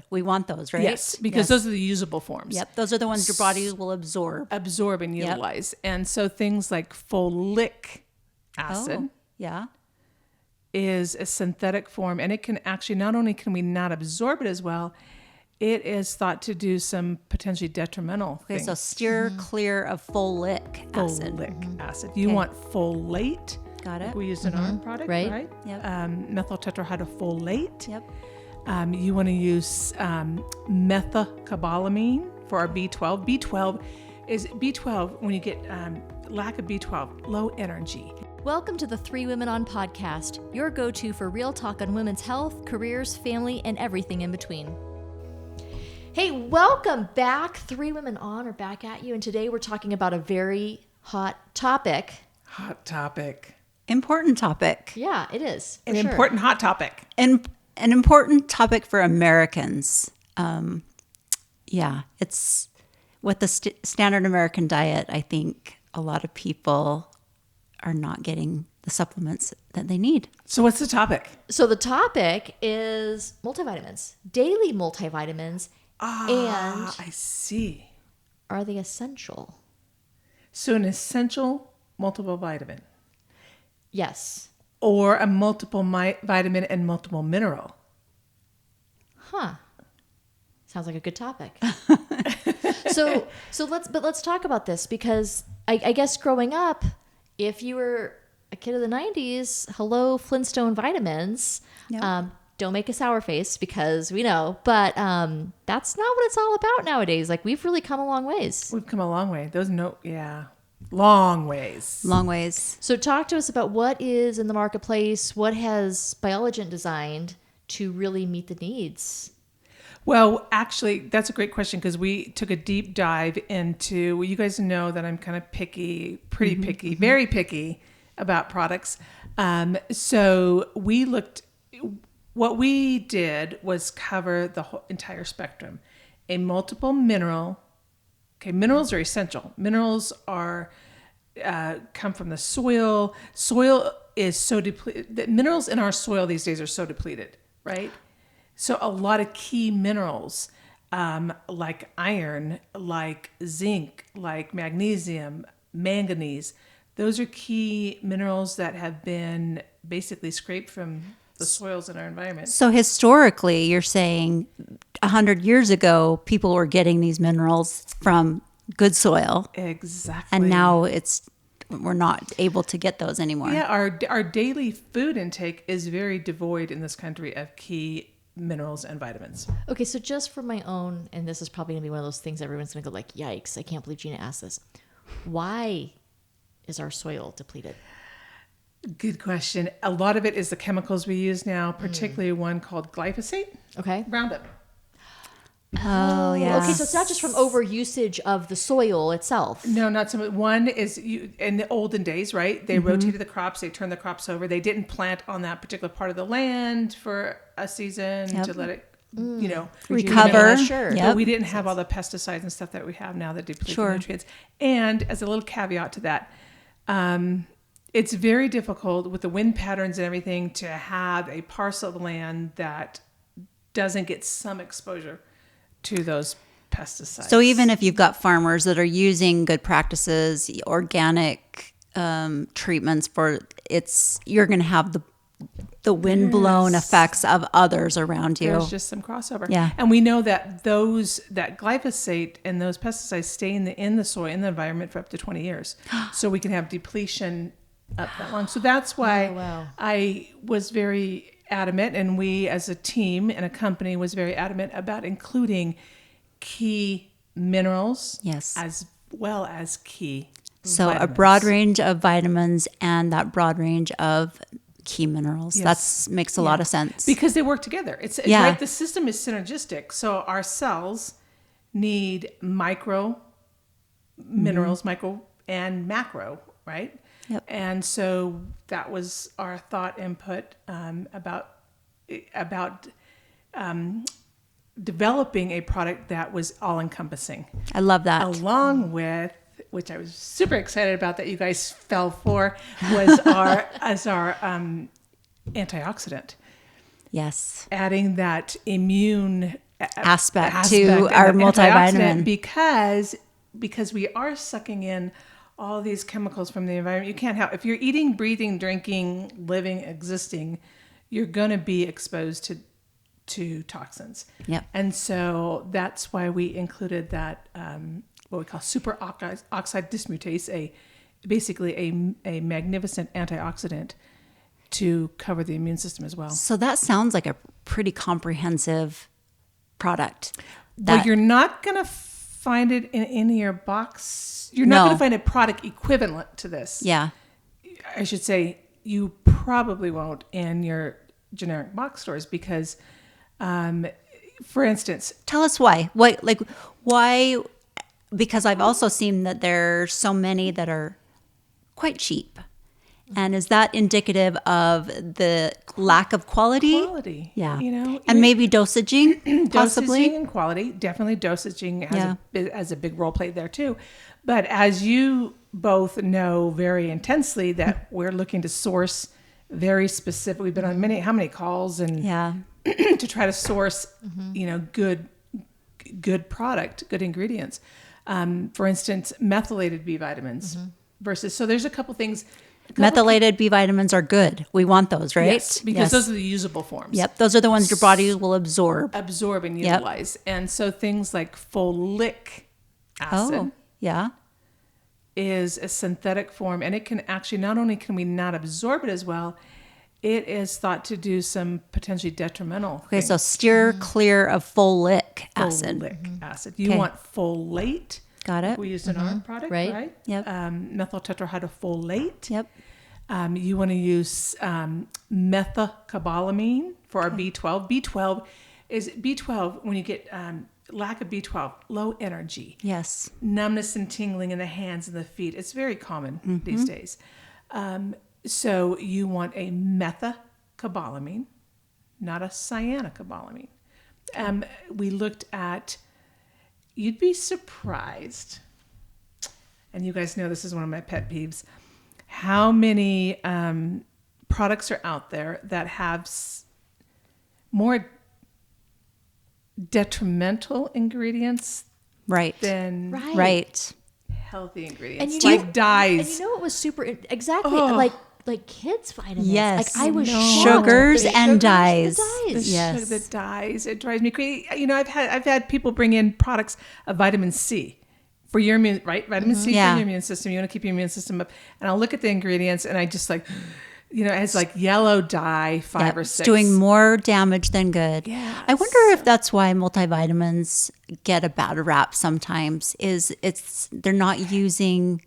We want those, right? Yes, because those are the usable forms. Yep, those are the ones your body will absorb. And utilize. And so things like folic acid is a synthetic form, and it can actually, not only can we not absorb it as well, it is thought to do some potentially detrimental things. So steer clear of folic acid. Folic acid. You want folate. Got it. Like we used in our product, right? Yep. Methyl tetrahydrofolate. Yep. You want to use methylcobalamin for our B12. B12, when you get lack of B12, low energy. Welcome to the 3 Women On podcast, your go-to for real talk on women's health, careers, family, and everything in between. Hey, welcome back. 3 Women On are back at you, and today we're talking about a very hot topic. Hot topic. Important topic. Yeah, it is. An important hot topic. And an important topic for Americans. It's with the standard American diet. I think a lot of people are not getting the supplements that they need. So what's the topic? So the topic is multivitamins, daily multivitamins. And I see. Are they essential? So an essential multiple vitamin. Yes. Or a multiple vitamin and multiple mineral. Huh. Sounds like a good topic. So let's talk about this, because I guess growing up, if you were a kid of the 90s, hello Flintstone vitamins. Yep. Don't make a sour face, because we know, but that's not what it's all about nowadays. Like, we've really come a long ways. We've come a long way. Long ways. Long ways. So talk to us about what is in the marketplace. What has Bioligent designed to really meet the needs? Well, actually, that's a great question, because we took a deep dive into, well, you guys know that I'm kind of picky, picky, very picky about products. So what we did was cover the whole entire spectrum. A multiple mineral. Okay, minerals are essential. Minerals are come from the soil. Soil is so depleted. The minerals in our soil these days are so depleted, right? So a lot of key minerals, like iron, like zinc, like magnesium, manganese, those are key minerals that have been basically scraped from the soils in our environment. So historically, you're saying 100 years ago, people were getting these minerals from good soil. Exactly. And now we're not able to get those anymore. Yeah, our daily food intake is very devoid in this country of key minerals and vitamins. Okay, so just for my own, and this is probably going to be one of those things everyone's going to go like, yikes, I can't believe Gina asked this. Why is our soil depleted? Good question. A lot of it is the chemicals we use now, particularly one called glyphosate. Okay. Roundup. Oh, yeah. Okay, so it's not just from overusage of the soil itself. No, not so much. One is in the olden days, right? They rotated the crops. They turned the crops over. They didn't plant on that particular part of the land for a season to let it, recover. Sure. Yep. But we didn't have all the pesticides and stuff that we have now that deplete the nutrients. And as a little caveat to that, it's very difficult with the wind patterns and everything to have a parcel of land that doesn't get some exposure to those pesticides. So even if you've got farmers that are using good practices, organic treatments you're going to have the wind-blown effects of others around you. There's just some crossover. Yeah. And we know that that glyphosate and those pesticides stay in the soil, in the environment for up to 20 years. So we can have depletion up that long. So that's why I was very adamant, and we as a team and a company was very adamant about including key minerals as well as key vitamins. A broad range of vitamins and that broad range of key minerals. That makes a lot of sense. Because they work together. It's right. The system is synergistic. So our cells need micro minerals, micro and macro, right? Yep. And so that was our thought input about developing a product that was all encompassing. I love that. Along with, which I was super excited about that you guys fell for, was our antioxidant. Yes. Adding that immune aspect to our multivitamin. Because we are sucking in all these chemicals from the environment. You can't help, if you're eating, breathing, drinking, living, existing, you're going to be exposed to toxins. Yep. And so that's why we included that, what we call superoxide dismutase, basically a magnificent antioxidant to cover the immune system as well. So that sounds like a pretty comprehensive product. Well, you're not going to find it in any of your box. You're not going to find a product equivalent to this. Yeah. I should say you probably won't in your generic box stores because, for instance, Tell us why. Why? Because I've also seen that there's so many that are quite cheap. And is that indicative of the lack of quality? Quality. Yeah. You and maybe dosaging, possibly. Dosaging and quality. Definitely dosaging has a big role played there too. But as you both know very intensely that we're looking to source very specific, we've been on how many calls and to try to source, good product, good ingredients. For instance, methylated B vitamins versus, so there's a couple things. Methylated B vitamins are good. We want those, right? Yes, because those are the usable forms. Yep, those are the ones your body will absorb. And utilize. And so things like folic acid is a synthetic form, and it can actually, not only can we not absorb it as well, it is thought to do some potentially detrimental things. So steer clear of folic acid. Folic acid. You want folate. Got it. We used in our product, right? Yep. Methyl tetrahydrofolate. Yep. You want to use methacobalamin for our B12. B12, when you get lack of B12, low energy. Yes. Numbness and tingling in the hands and the feet. It's very common these days. So you want a methacobalamin, not a cyanocobalamin. We looked at, you'd be surprised, and you guys know this is one of my pet peeves, how many products are out there that have more detrimental ingredients than healthy ingredients, like dyes. And you know what was super, like kids' vitamins. Yes. Like I was sugars and dyes. The dyes. It drives me crazy. I've had people bring in products of vitamin C for your immune, right? Vitamin C for your immune system. You want to keep your immune system up. And I'll look at the ingredients and I just like, it's like yellow dye, 5 or 6. It's doing more damage than good. Yeah. I wonder if that's why multivitamins get a bad rap sometimes, they're not using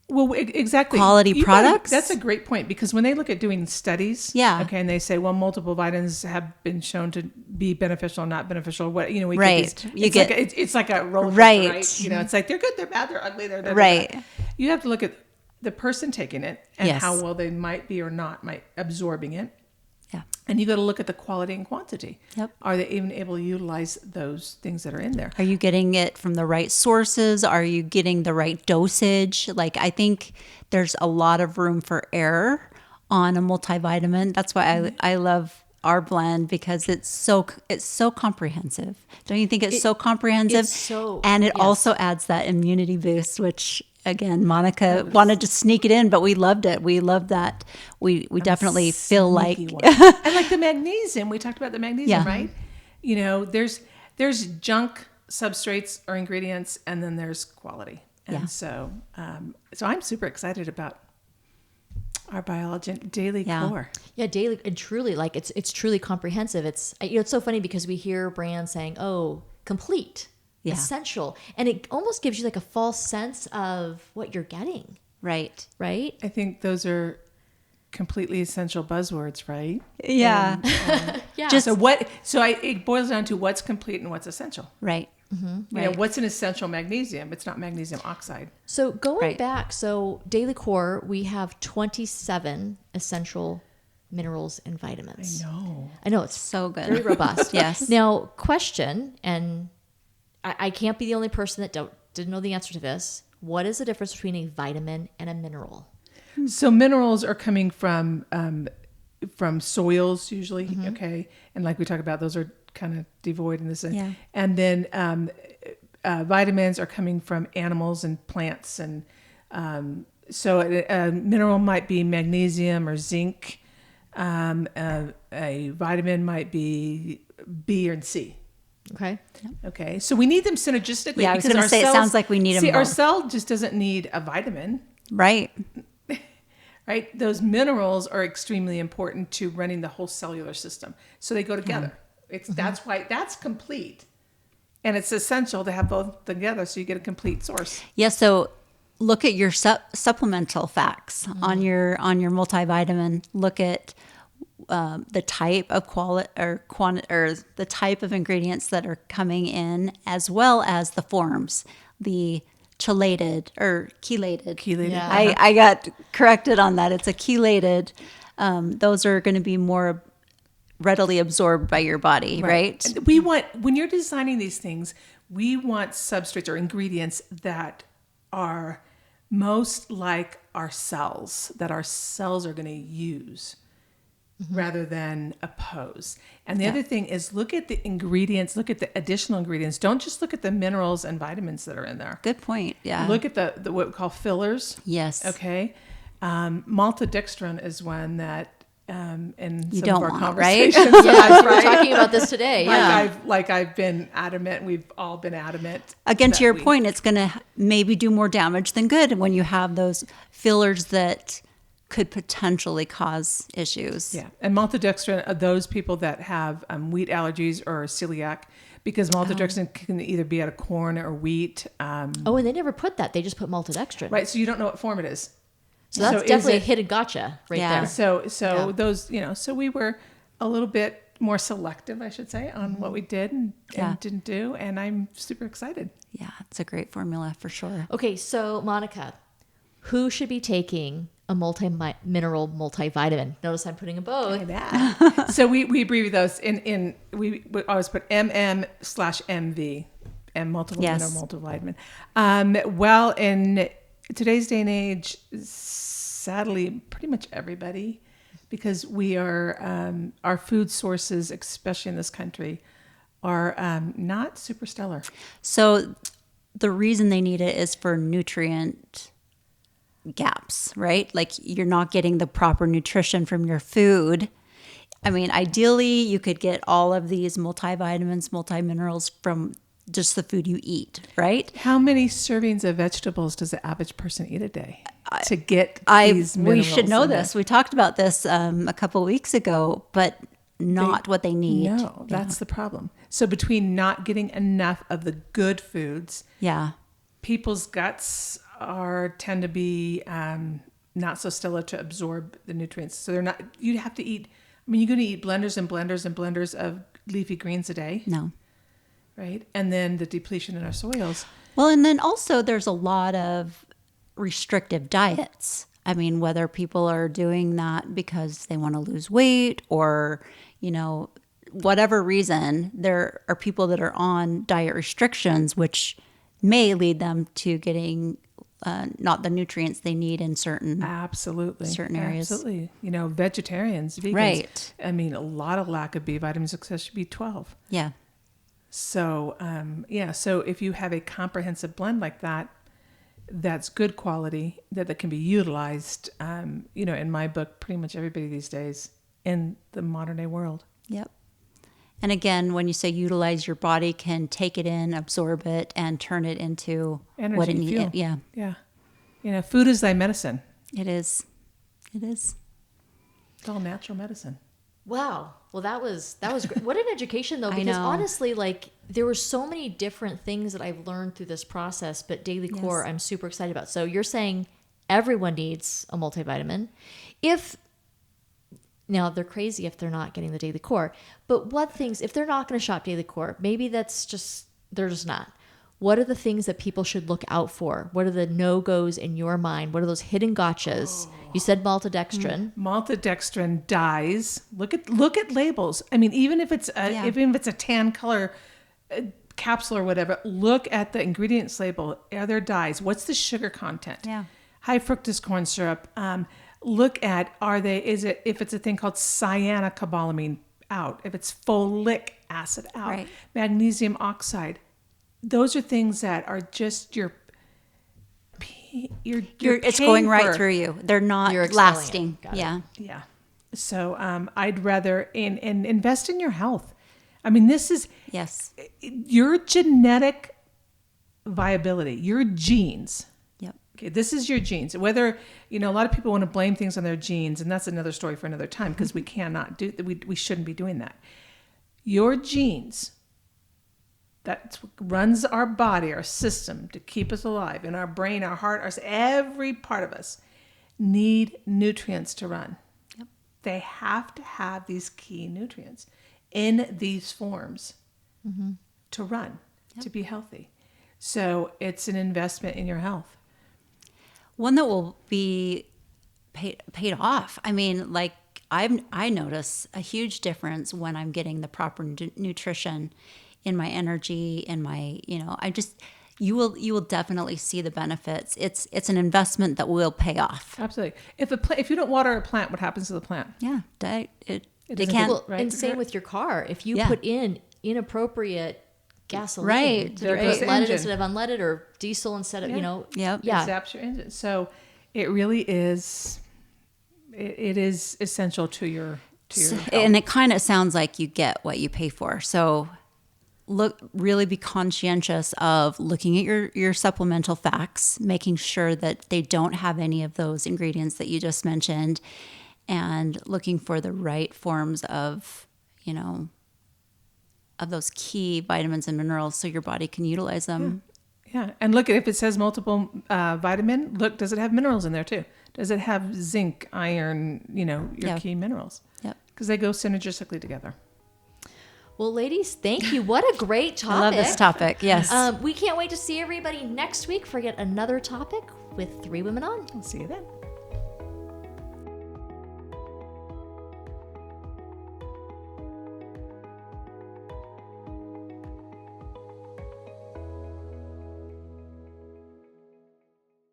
exactly quality products. That's a great point, because when they look at doing studies, and they say, well, multiple vitamins have been shown to be beneficial, not beneficial. What we it's like a roller coaster, right? It's like they're good, they're bad, they're ugly, they're right. Bad. You have to look at the person taking it and how well they might be or not absorbing it. Yeah. And you got to look at the quality and quantity. Yep. Are they even able to utilize those things that are in there? Are you getting it from the right sources? Are you getting the right dosage? Like, I think there's a lot of room for error on a multivitamin. That's why I love our blend, because it's so comprehensive. Don't you think it's so comprehensive? And it also adds that immunity boost, which again, Monica wanted to sneak it in, but we loved it. We loved that. We definitely feel like and like the magnesium. We talked about the magnesium, right? There's junk substrates or ingredients, and then there's quality. And so I'm super excited about our Bioligent Daily Core. Yeah, daily, and truly, like it's truly comprehensive. It's it's so funny because we hear brands saying, "Oh, complete." Essential, and it almost gives you like a false sense of what you're getting. Right. I think those are completely essential buzzwords, right? Yeah. It boils down to what's complete and what's essential. Right. Mm-hmm. What's an essential magnesium? It's not magnesium oxide. So going back, Daily Core, we have 27 essential minerals and vitamins. I know it's so good, very robust. Yes. Now, question, and I can't be the only person that didn't know the answer to this. What is the difference between a vitamin and a mineral? So minerals are coming from soils usually, and like we talk about, those are kind of devoid in this. Yeah. And then vitamins are coming from animals and plants. And so a mineral might be magnesium or zinc. A vitamin might be B or C. Okay. Okay, so we need them synergistically. Yeah, I was going to our say, it sounds like we need them See, our both. cell just doesn't need a vitamin, Right. right? Those minerals are extremely important to running the whole cellular system. So they go together. That's why that's complete. And it's essential to have both together so you get a complete source. Yeah. So look at your supplemental facts on your multivitamin. Look at the type of or the type of ingredients that are coming in, as well as the forms, the chelated or chelated. Yeah. I got corrected on that. It's a chelated. Those are going to be more readily absorbed by your body, right? And when you're designing these things, we want substrates or ingredients that are most like our cells, that our cells are going to use rather than oppose. And the other thing is look at the ingredients, look at the additional ingredients. Don't just look at the minerals and vitamins that are in there. Good point. Yeah. Look at the what we call fillers. Yes. Okay. Maltodextrin is one that in You some don't of our want, right? conversations Yeah, we were talking about this today. Yeah. I've been adamant. We've all been adamant. Again, to that your we- point, it's going to maybe do more damage than good when you have those fillers that could potentially cause issues. Yeah, and maltodextrin are those people that have wheat allergies or celiac, because maltodextrin can either be out of corn or wheat. Oh, and they never put that. They just put maltodextrin. Right, so you don't know what form it is. So that's is definitely a it- hidden gotcha right Yeah. there. So Yeah. those, so we were a little bit more selective, I should say, on what we did and Yeah. didn't do, and I'm super excited. Yeah, it's a great formula for sure. Okay, so Monica, who should be taking a multi-mineral multivitamin? Notice I'm putting in both. So we abbreviate those we always put MM/MV, and multiple Yes. mineral multivitamin. Well, in today's day and age, sadly, pretty much everybody, because we are our food sources, especially in this country, are not super stellar. So the reason they need it is for nutrient gaps, right? Like you're not getting the proper nutrition from your food. I mean, ideally, you could get all of these multivitamins, multiminerals from just the food you eat, right? How many servings of vegetables does the average person eat a day to get these We minerals should know in this. it? We talked about this a couple weeks ago, but not what they need. No, that's the problem. So between not getting enough of the good foods, Yeah. people's guts tend to be not so stellar to absorb the nutrients. So they're not. You have to eat. I mean, you're going to eat blenders and blenders and blenders of leafy greens a day, No. right? And then the depletion in our soils. Well, and then also there's a lot of restrictive diets. I mean, whether people are doing that because they want to lose weight or, whatever reason, there are people that are on diet restrictions, which may lead them to getting not the nutrients they need in certain. Absolutely. Certain areas. Absolutely. Vegetarians, vegans. Right. I mean, a lot of lack of B vitamins, especially B12. Yeah. So, so if you have a comprehensive blend like that, that's good quality, that can be utilized, in my book, pretty much everybody these days in the modern day world. Yep. And again, when you say utilize, your body can take it in, absorb it, and turn it into Energy, what it needs. fuel. Yeah, Yeah. Food is thy medicine. it is. It is. It's all natural medicine. Wow. Well, that was great. What an education, though, I because know. honestly, there were so many different things that I've learned through this process, but Daily Core, I'm super excited about. So you're saying everyone needs a multivitamin. Now, they're crazy if they're not getting the Daily Core, but if they're not going to shop Daily Core, maybe they're just not. What are the things that people should look out for? What are the no-goes in your mind? What are those hidden gotchas? You said maltodextrin. Maltodextrin dyes. Look at labels. I mean, even if it's a tan color capsule or whatever, look at the ingredients label. Are there dyes? What's the sugar content? Yeah. High fructose corn syrup. Look at if it's a thing called cyanocobalamin, out, if it's folic acid out, Right. magnesium oxide, those are things that are just you're It's paying going right for. through you. They're not You're expelling it. lasting. Got it. Yeah. Yeah. So I'd rather invest in your health. I mean, this is Yes. your genetic viability, your genes. Yep. Okay, this is your genes. Whether, a lot of people want to blame things on their genes, and that's another story for another time because we cannot do, we shouldn't be doing that. Your genes, that runs our body, our system to keep us alive, and our brain, our heart, every part of us need nutrients to run. Yep. They have to have these key nutrients in these forms to run, to be healthy. So it's an investment in your health. One that will be paid off. I mean, like I notice a huge difference when I'm getting the proper nutrition in my energy, in my, you will definitely see the benefits. It's an investment that will pay off. Absolutely. If you don't water a plant, what happens to the plant? Yeah. They doesn't can't. Well, right? and same with your car. If you Yeah. put in inappropriate gasoline, Right. There goes the leaded engine. instead of unleaded, or diesel instead of, Yep. It yeah. zaps your engine. So it really is. It is essential to your health. And it kind of sounds like you get what you pay for. So really be conscientious of looking at your supplemental facts, making sure that they don't have any of those ingredients that you just mentioned, and looking for the right forms of, of those key vitamins and minerals so your body can utilize them. Yeah, and look at if it says multiple vitamin. Look, does it have minerals in there too? Does it have zinc, iron? Your key minerals. Yep. Because they go synergistically together. Well, ladies, thank you. What a great topic. I love this topic. Yes. We can't wait to see everybody next week for yet another topic with 3 Women On. I'll see you then.